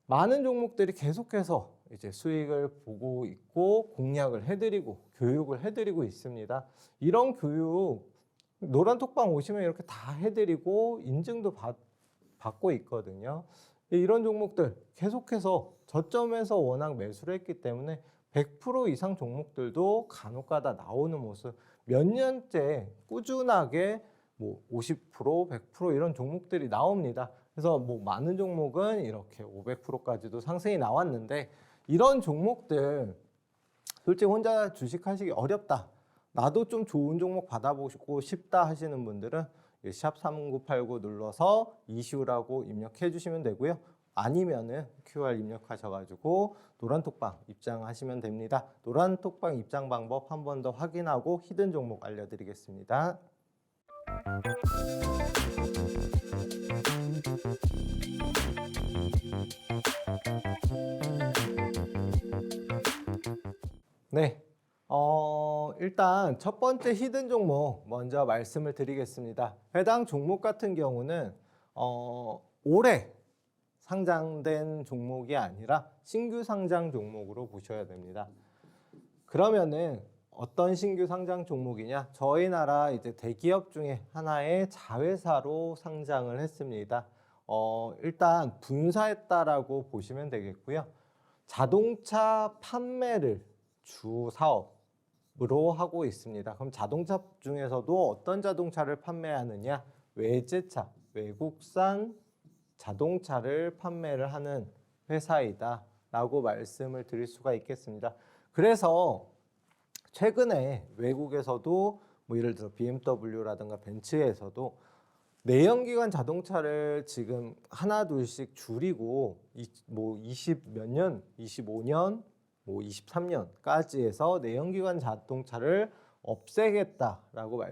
많은 종목들이 계속해서 이제 수익을 보고 있고 공략을 해드리고 교육을 해드리고 있습니다. 이런 교육 노란톡방 오시면 이렇게 다 해드리고 인증도 받고 있거든요. 이런 종목들 계속해서 저점에서 워낙 매수를 했기 때문에 100% 이상 종목들도 간혹가다 나오는 모습 몇 년째 꾸준하게 뭐 50%, 100% 이런 종목들이 나옵니다. 그래서 뭐 많은 종목은 이렇게 500%까지도 상승이 나왔는데 이런 종목들 솔직히 혼자 주식하시기 어렵다. 나도 좀 좋은 종목 받아보고 싶다 하시는 분들은 샵 3989 눌러서 이슈라고 입력해 주시면 되고요. 아니면은 QR 입력하셔가지고 노란톡방 입장하시면 됩니다. 노란톡방 입장 방법 한 번 더 확인하고 히든 종목 알려드리겠습니다. 네, 일단 첫 번째 히든 종목 먼저 말씀을 드리겠습니다. 해당 종목 같은 경우는 올해 상장된 종목이 아니라 신규 상장 종목으로 보셔야 됩니다. 그러면은 어떤 신규 상장 종목이냐? 저희 나라 이제 대기업 중에 하나의 자회사로 상장을 했습니다. 일단 분사했다라고 보시면 되겠고요. 자동차 판매를 주 사업으로 하고 있습니다. 그럼 자동차 중에서도 어떤 자동차를 판매하느냐? 외제차, 외국산 자동차를 판매를 하는 회사이다 라고 말씀을 드릴 수가 있겠습니다. 그래서 최근에 외국에서도 뭐 예를 들어 BMW라든가 벤츠에서도 내연기관 자동차를 지금 하나 둘씩 줄이고 뭐 20 몇 년, 25년, 뭐 23년까지 해서 내연기관 자동차를 없애겠다라고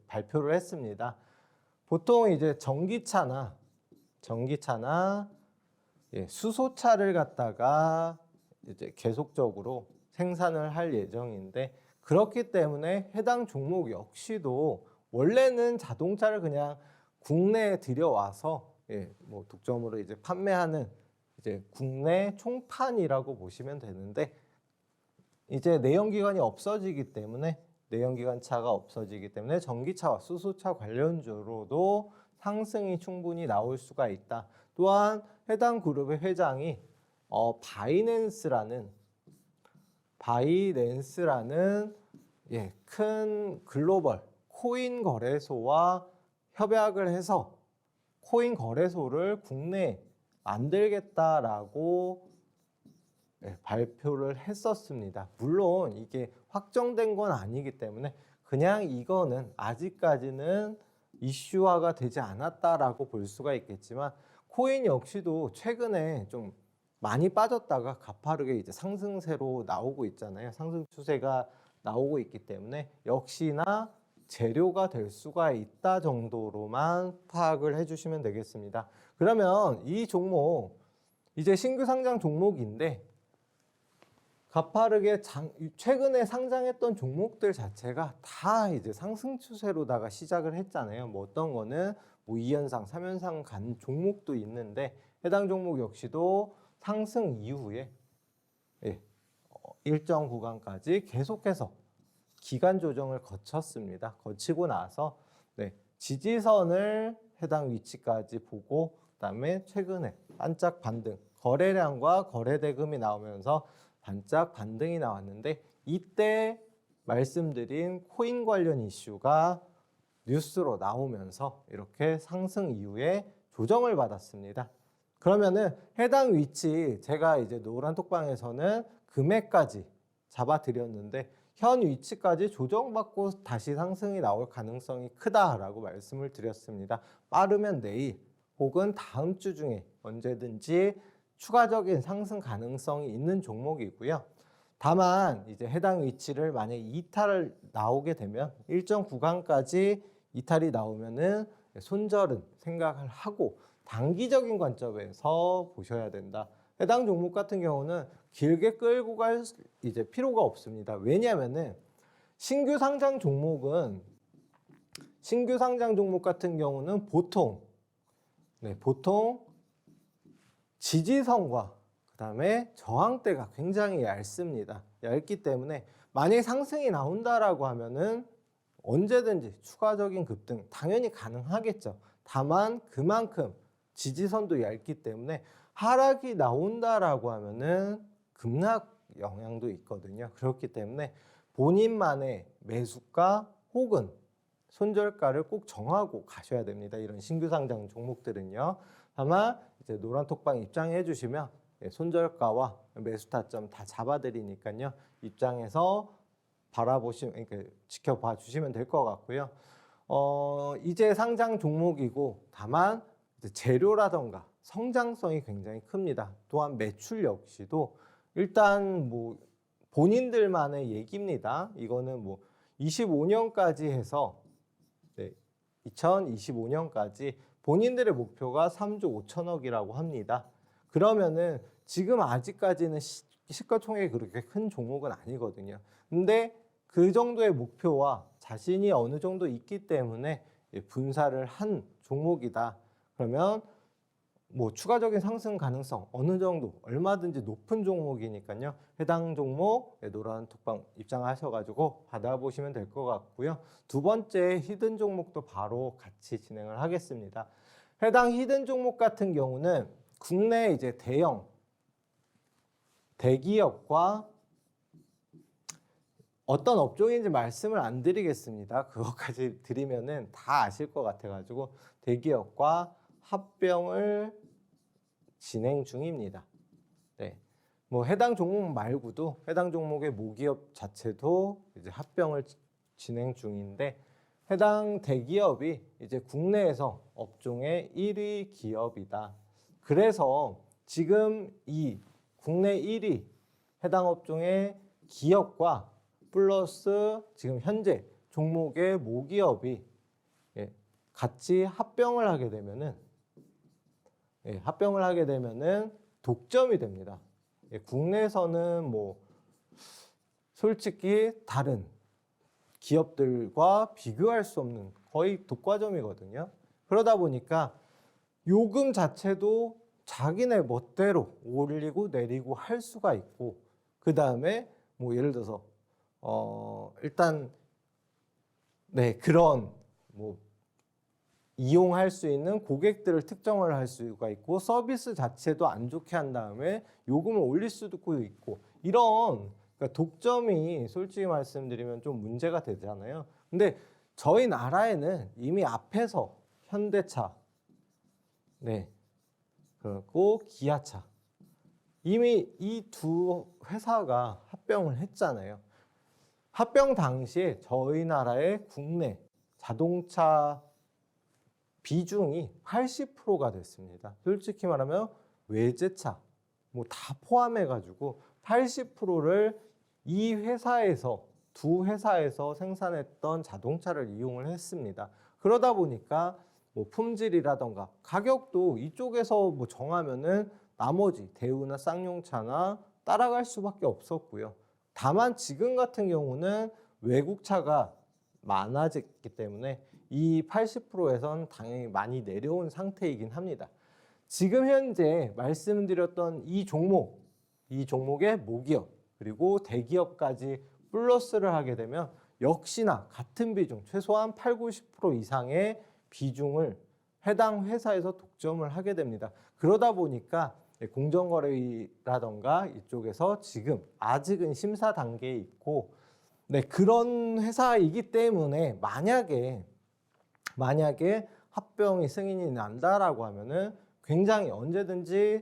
발표를 했습니다. 보통 이제 전기차나 수소차를 갖다가 이제 계속적으로 생산을 할 예정인데 그렇기 때문에 해당 종목 역시도 원래는 자동차를 그냥 국내에 들여와서 뭐 독점으로 이제 판매하는 이제 국내 총판이라고 보시면 되는데 이제 내연기관이 없어지기 때문에 내연기관 차가 없어지기 때문에 전기차와 수소차 관련주로도 상승이 충분히 나올 수가 있다. 또한 해당 그룹의 회장이 바이낸스라는 큰 글로벌 코인 거래소와 협약을 해서 코인 거래소를 국내에 만들겠다라고 발표를 했었습니다. 물론 이게 확정된 건 아니기 때문에 그냥 이거는 아직까지는 이슈화가 되지 않았다라고 볼 수가 있겠지만 코인 역시도 최근에 좀 많이 빠졌다가 가파르게 이제 상승세로 나오고 있잖아요. 상승 추세가 나오고 있기 때문에 역시나 재료가 될 수가 있다 정도로만 파악을 해주시면 되겠습니다. 그러면 이 종목 이제 신규 상장 종목인데 가파르게 최근에 상장했던 종목들 자체가 다 이제 상승 추세로다가 시작을 했잖아요. 뭐 어떤 거는 뭐 2연상, 3연상 간 종목도 있는데 해당 종목 역시도 상승 이후에 일정 구간까지 계속해서 기간 조정을 거쳤습니다. 거치고 나서 지지선을 해당 위치까지 보고 그다음에 최근에 반짝 반등 거래량과 거래대금이 나오면서 반짝 반등이 나왔는데 이때 말씀드린 코인 관련 이슈가 뉴스로 나오면서 이렇게 상승 이후에 조정을 받았습니다. 그러면은 해당 위치 제가 이제 노란 톡방에서는 금액까지 잡아드렸는데 현 위치까지 조정받고 다시 상승이 나올 가능성이 크다라고 말씀을 드렸습니다. 빠르면 내일 혹은 다음 주 중에 언제든지 추가적인 상승 가능성이 있는 종목이고요. 다만 이제 해당 위치를 만약에 이탈을 나오게 되면 일정 구간까지 이탈이 나오면은 손절은 생각을 하고 단기적인 관점에서 보셔야 된다. 해당 종목 같은 경우는 길게 끌고 갈 이제 필요가 없습니다. 왜냐하면은 신규 상장 종목 같은 경우는 보통 지지선과 그다음에 저항대가 굉장히 얇습니다. 얇기 때문에 만약에 상승이 나온다라고 하면은 언제든지 추가적인 급등 당연히 가능하겠죠. 다만 그만큼 지지선도 얇기 때문에 하락이 나온다라고 하면은 급락 영향도 있거든요. 그렇기 때문에 본인만의 매수가 혹은 손절가를 꼭 정하고 가셔야 됩니다. 이런 신규 상장 종목들은요. 다만 이제 노란 톡방 입장해 주시면 손절가와 매수 타점 다 잡아드리니까요. 입장해서 바라보시면 그러니까 지켜봐 주시면 될 것 같고요. 이제 상장 종목이고 다만 이제 재료라던가 성장성이 굉장히 큽니다. 또한 매출 역시도 일단 뭐 본인들만의 얘기입니다. 이거는 뭐 25년까지 해서 2025년까지 본인들의 목표가 3조 5천억이라고 합니다. 그러면은 지금 아직까지는 시가총액이 그렇게 큰 종목은 아니거든요. 근데 그 정도의 목표와 자신이 어느 정도 있기 때문에 분사를 한 종목이다. 그러면 뭐 추가적인 상승 가능성 어느 정도 얼마든지 높은 종목이니까요. 해당 종목 노란 톡방 입장하셔가지고 받아보시면 될 것 같고요. 두 번째 히든 종목도 바로 같이 진행을 하겠습니다. 해당 히든 종목 같은 경우는 국내 이제 대기업과 어떤 업종인지 말씀을 안 드리겠습니다. 그것까지 드리면은 다 아실 것 같아가지고 대기업과 합병을 진행 중입니다. 네, 뭐 해당 종목 말고도 해당 종목의 모기업 자체도 이제 합병을 진행 중인데 해당 대기업이 이제 국내에서 업종의 1위 기업이다. 그래서 지금 이 국내 1위 해당 업종의 기업과 플러스 지금 현재 종목의 모기업이 같이 합병을 하게 되면은 독점이 됩니다. 국내에서는 뭐 솔직히 다른 기업들과 비교할 수 없는 거의 독과점이거든요. 그러다 보니까 요금 자체도 자기네 멋대로 올리고 내리고 할 수가 있고 그 다음에 뭐 예를 들어서 일단 그런 뭐 이용할 수 있는 고객들을 특정을 할 수가 있고 서비스 자체도 안 좋게 한 다음에 요금을 올릴 수도 있고 이런 그러니까 독점이 솔직히 말씀드리면 좀 문제가 되잖아요. 근데 저희 나라에는 이미 앞에서 현대차, 그리고 기아차 이미 이 두 회사가 합병을 했잖아요. 합병 당시에 저희 나라의 국내 자동차 비중이 80%가 됐습니다. 솔직히 말하면 외제차 뭐 다 포함해가지고 80%를 이 회사에서 두 회사에서 생산했던 자동차를 이용을 했습니다. 그러다 보니까 뭐 품질이라던가 가격도 이쪽에서 뭐 정하면은 나머지 대우나 쌍용차나 따라갈 수밖에 없었고요. 다만 지금 같은 경우는 외국차가 많아졌기 때문에 이 80%에선 당연히 많이 내려온 상태이긴 합니다. 지금 현재 말씀드렸던 이 종목의 모기업 그리고 대기업까지 플러스를 하게 되면 역시나 같은 비중 최소한 80~90% 이상의 비중을 해당 회사에서 독점을 하게 됩니다. 그러다 보니까 공정거래위라던가 이쪽에서 지금 아직은 심사 단계에 있고 그런 회사이기 때문에 만약에 합병이 승인이 난다라고 하면은 굉장히 언제든지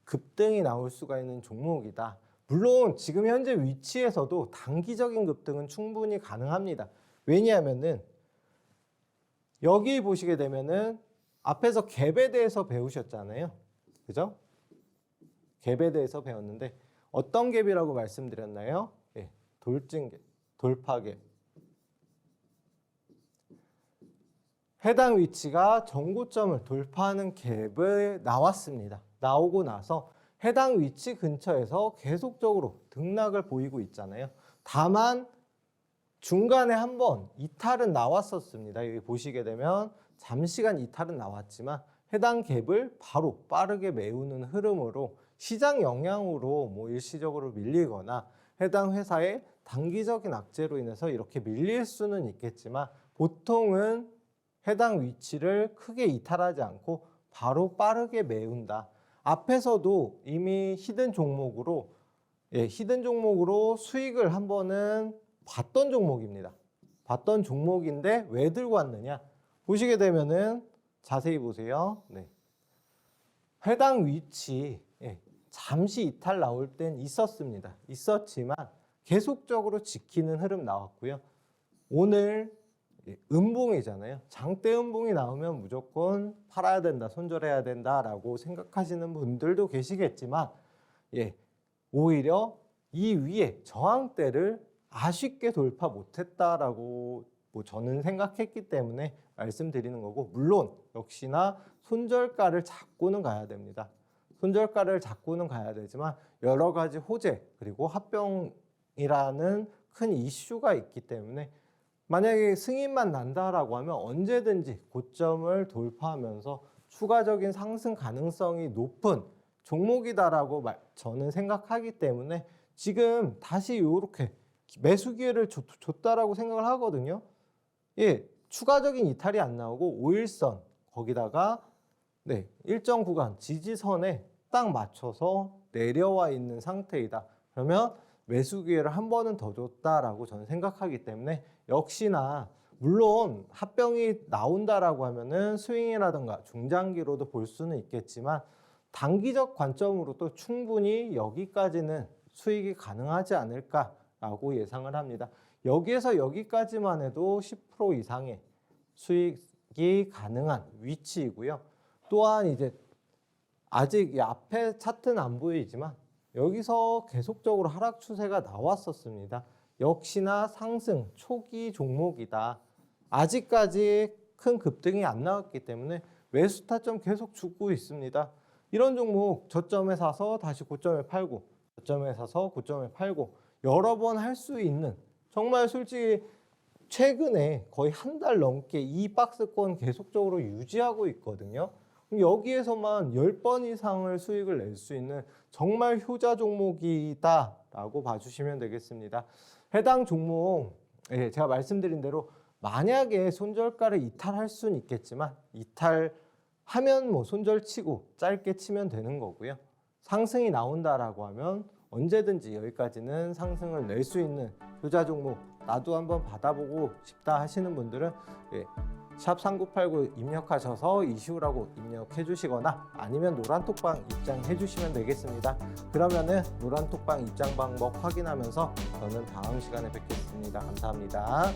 급등이 나올 수가 있는 종목이다. 물론 지금 현재 위치에서도 단기적인 급등은 충분히 가능합니다. 왜냐하면은 여기 보시게 되면은 앞에서 갭에 대해서 배우셨잖아요. 그죠? 갭에 대해서 배웠는데 어떤 갭이라고 말씀드렸나요? 돌진갭, 돌파갭. 해당 위치가 전고점을 돌파하는 갭을 나왔습니다. 나오고 나서 해당 위치 근처에서 계속적으로 등락을 보이고 있잖아요. 다만 중간에 한번 이탈은 나왔었습니다. 여기 보시게 되면 잠시간 이탈은 나왔지만 해당 갭을 바로 빠르게 메우는 흐름으로 시장 영향으로 뭐 일시적으로 밀리거나 해당 회사의 단기적인 악재로 인해서 이렇게 밀릴 수는 있겠지만 보통은 해당 위치를 크게 이탈하지 않고 바로 빠르게 메운다. 앞에서도 이미 히든 종목으로 수익을 한 번은 봤던 종목입니다. 봤던 종목인데 왜 들고 왔느냐? 보시게 되면은 자세히 보세요. 해당 위치 잠시 이탈 나올 땐 있었습니다. 있었지만 계속적으로 지키는 흐름 나왔고요. 오늘 음봉이잖아요. 장대 음봉이 나오면 무조건 팔아야 된다, 손절해야 된다라고 생각하시는 분들도 계시겠지만 오히려 이 위에 저항대를 아쉽게 돌파 못했다라고 저는 생각했기 때문에 말씀드리는 거고, 물론 역시나 손절가를 잡고는 가야 됩니다. 손절가를 잡고는 가야 되지만 여러 가지 호재 그리고 합병이라는 큰 이슈가 있기 때문에 만약에 승인만 난다라고 하면 언제든지 고점을 돌파하면서 추가적인 상승 가능성이 높은 종목이다라고 저는 생각하기 때문에 지금 다시 이렇게 매수 기회를 줬다라고 생각을 하거든요. 추가적인 이탈이 안 나오고 5일선 거기다가 일정 구간 지지선에 딱 맞춰서 내려와 있는 상태이다. 그러면 매수 기회를 한 번은 더 줬다라고 저는 생각하기 때문에 역시나 물론 합병이 나온다라고 하면은 스윙이라든가 중장기로도 볼 수는 있겠지만 단기적 관점으로도 충분히 여기까지는 수익이 가능하지 않을까라고 예상을 합니다. 여기에서 여기까지만 해도 10% 이상의 수익이 가능한 위치이고요. 또한 이제 아직 이 앞에 차트는 안 보이지만 여기서 계속적으로 하락 추세가 나왔었습니다. 역시나 상승 초기 종목이다. 아직까지 큰 급등이 안 나왔기 때문에 매수 타점 계속 주고 있습니다. 이런 종목 저점에 사서 다시 고점에 팔고, 저점에 사서 고점에 팔고 여러 번 할 수 있는, 정말 솔직히 최근에 거의 한 달 넘게 이 박스권 계속적으로 유지하고 있거든요. 여기에서만 10번 이상을 수익을 낼 수 있는 정말 효자 종목이다라고 봐주시면 되겠습니다. 해당 종목 제가 말씀드린 대로 만약에 손절가를 이탈할 수는 있겠지만 이탈하면 뭐 손절치고 짧게 치면 되는 거고요. 상승이 나온다라고 하면 언제든지 여기까지는 상승을 낼 수 있는 효자 종목, 나도 한번 받아보고 싶다 하시는 분들은 샵 3989 입력하셔서 이슈라고 입력해 주시거나 아니면 노란톡방 입장해 주시면 되겠습니다. 그러면은 노란톡방 입장 방법 확인하면서 저는 다음 시간에 뵙겠습니다. 감사합니다.